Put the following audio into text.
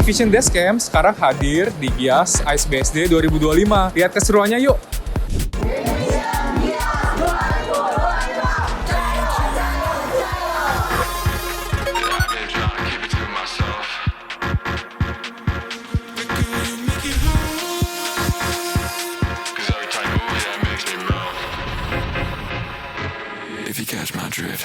Hikvision Dashcam sekarang hadir di GIAS ISBSD 2025. Lihat keseruannya yuk! If you catch my drift.